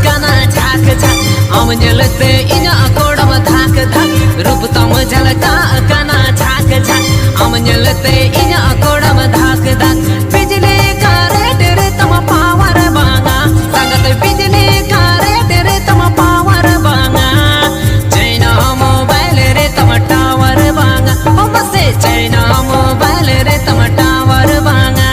काना झाक झाक हम जलते इना कोड़म धाक धाक रूप तम झलका काना झाक झाक हम जलते इना कोड़म धाक धाक बिजली का रेट रे तम पावर बांगा संगत बिजली का रेट रे तम पावर बांगा चाइना मोबाइल रे तम टावर बांगा हम से चाइना मोबाइल रे तम टावर बांगा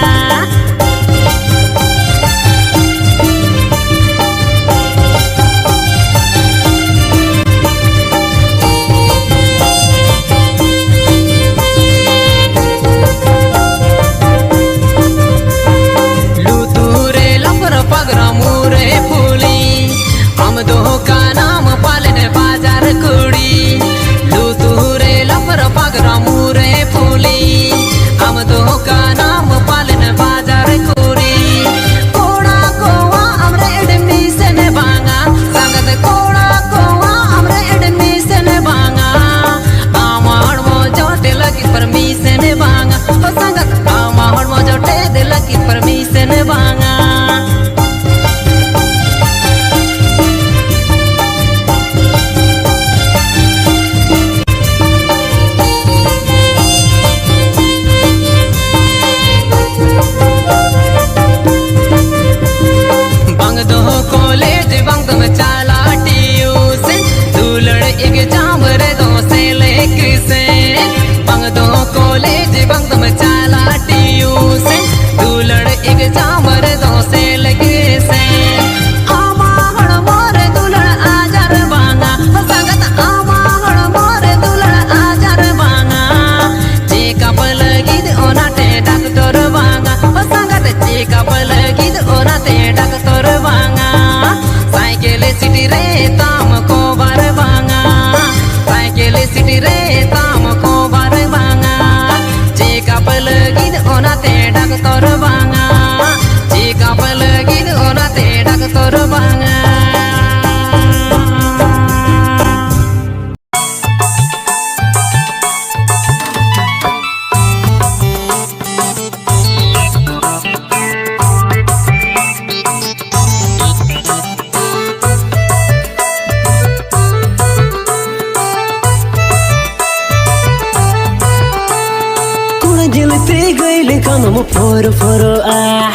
Foro foro ah,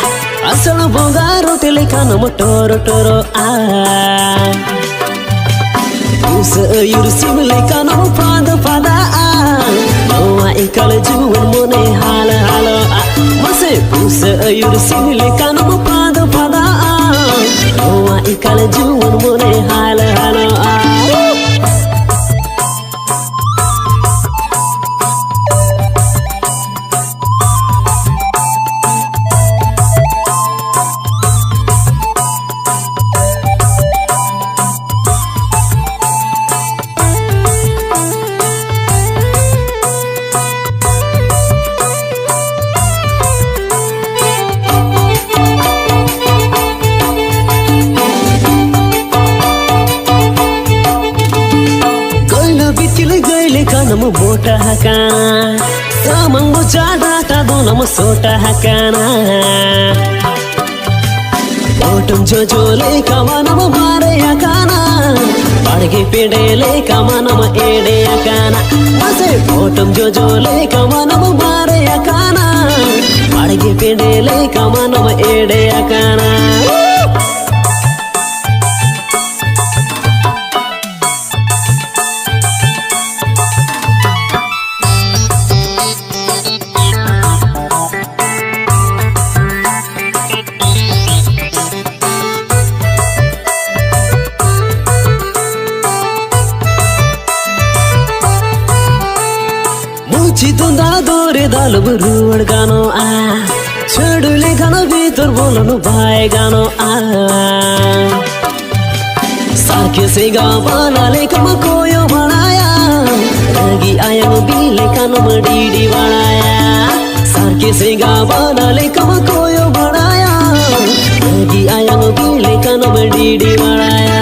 asal bongaro telekan toro toro ah. Usa ayur simlekan pada pada ah, bawa ikal jual mone hala hala ah. Masih usa ayur simlekan pada pada ah, bawa ikal jual mone hala hala ah. Mota hakana samang mujada ta donam sota hakana otum jojole kamanam mare hakana badge pedele kamanam ede hakana mase otum jojole kamanam mare hakana badge pedele kamanam ede hakana Chitunda dore dal buruad gano ah, chadule gano bitor bolano bhai gano ah. Sakya se ga bana le kam koyo banaya, ragi ayam bile kanam didi banaya. Sakya se ga bana le kam koyo banaya, ragi ayam bile kanam didi banaya.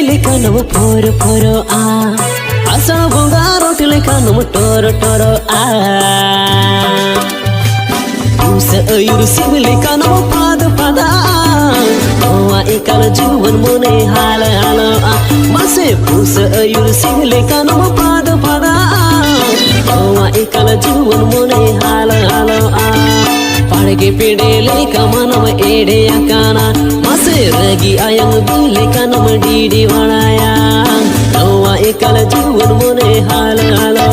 लेखानम फोरो फोरो आ आसा बंगा रोटी लेखानम Toro Toro आ Usa ayur sim leखानम पाद पादा ओआ एकल जीवन मोने हाला हाला आ मासे उसा ayur sim लेखानम पाद पादा ओआ एकल जीवन मोने हाला हाला आ Parge pede leka manam ede akana Mase ragi ayang bi leka nam didi walaya Noa ekala juwan mone hala hala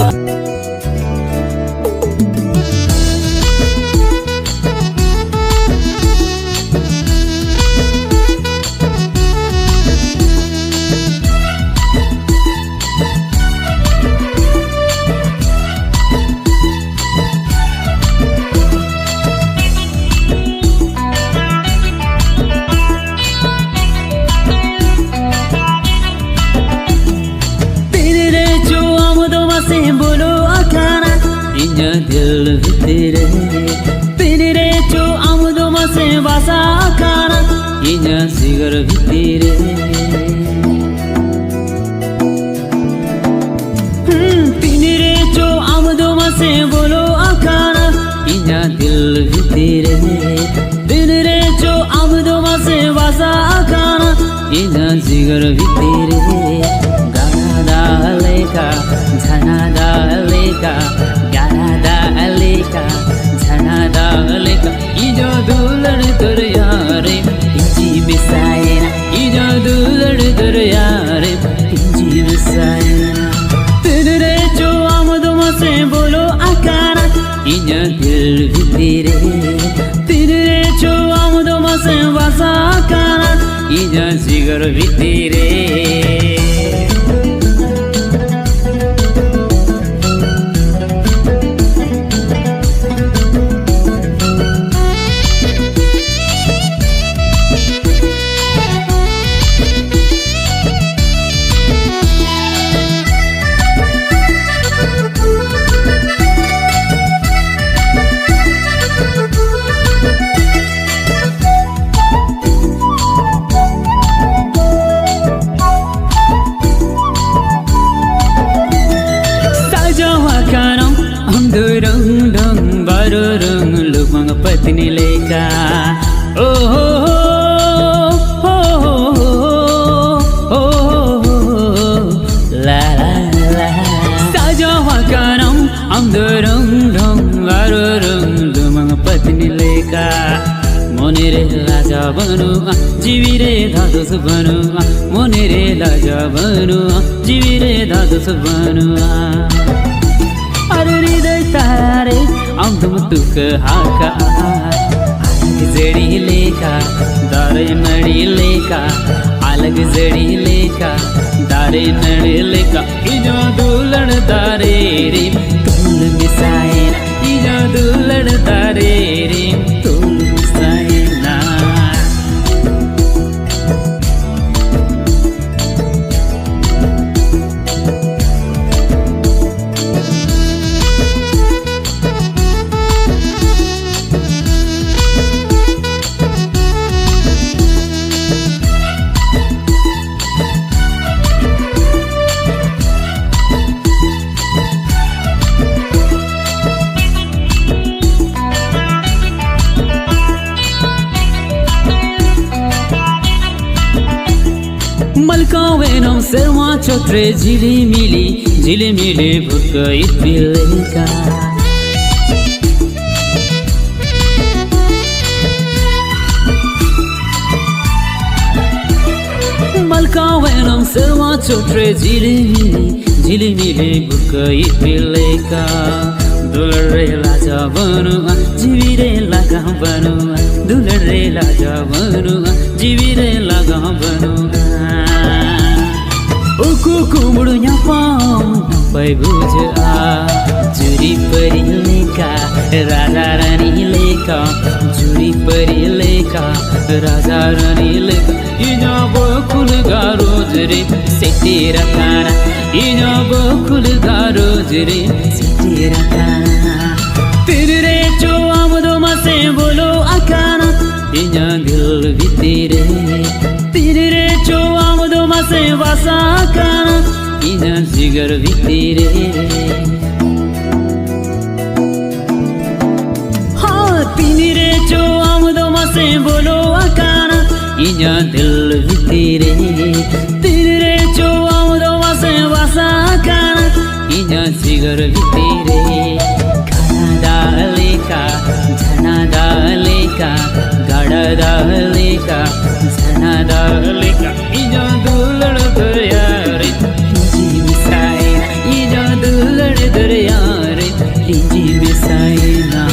दिल तेरे तेरे जो आमदो मसे वासा खाना इन्या सिगर तेरे तेरे जो आमदो मसे बोलो आखाना इन्या दिल तेरे तेरे जो आमदो मसे वासा खाना इन्या सिगर तेरे गाना डालेका झना डालेका Aleka, Janada Aleka, Ijo Dular Duryare, Inji Bisayana, Ijo Dular Duryare, Inji Bisayana. Tirecho Amadoma se bolo akana, Ijo Dil Vitire, Tirecho Amadoma se vasa akana, Ijo Sigar Vitire. Patni leka oh oh oh oh la la la sajawa kanam amdaram dham varurung lumang patni leka monire laja banu jivire dhados banu monire laja banu jivire dhados banu aride tare Amdum tuk haka Alag zedi leka Dare nadi leka Alag zedi leka Dare nadi leka Ijo dulad dare rim Tul misayena Ijo dulad dare rim Tul misayena Malkawenam serma chotre jili mili bhukka itbileka Malkawenam serma chotre jili mili bhukka itbileka Dulare laja banu jivire laga banu Dulare laja banu jivire laga banu Kumudu nyapam nampai buja Juri peri leka Raja Rani leka Juri peri leka Raja Rani leka Ija bokul garo jiri Seti rakana Ija bokul garo jiri Seti rakana Tirre cho amdo mase bolo akana Ija dil vitire Tirre cho amdo mase से वासा काना इना जिगर भित्तिरे तिमीरे जो आउँदोमा से बोलो आकाना इना दिल भित्तिरे तिमीरे जो आउँदोमा से वासा काना इना जिगर भित्तिरे झना डालेका गाडा डालेका झना डालेका इना दुलड दरिया रे हिजी मिसाए इना दुलड दरिया रे हिजी मिसाए ना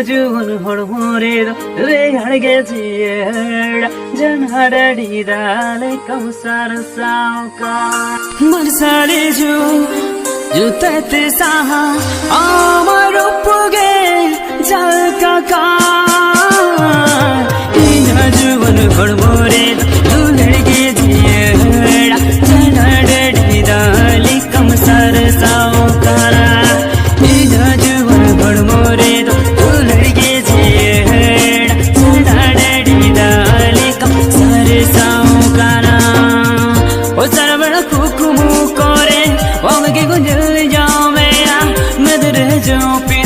जुन हडमोरे रे हडगे जिएड जन हडडी दाले कौसार साउका मरसाले जो तते साहा आमर पुगे जलका का इन जुन हडमोरे दुलडगे जिएड जन हडडी दाले कौसार साउका इन जुन हडमोरे Don't be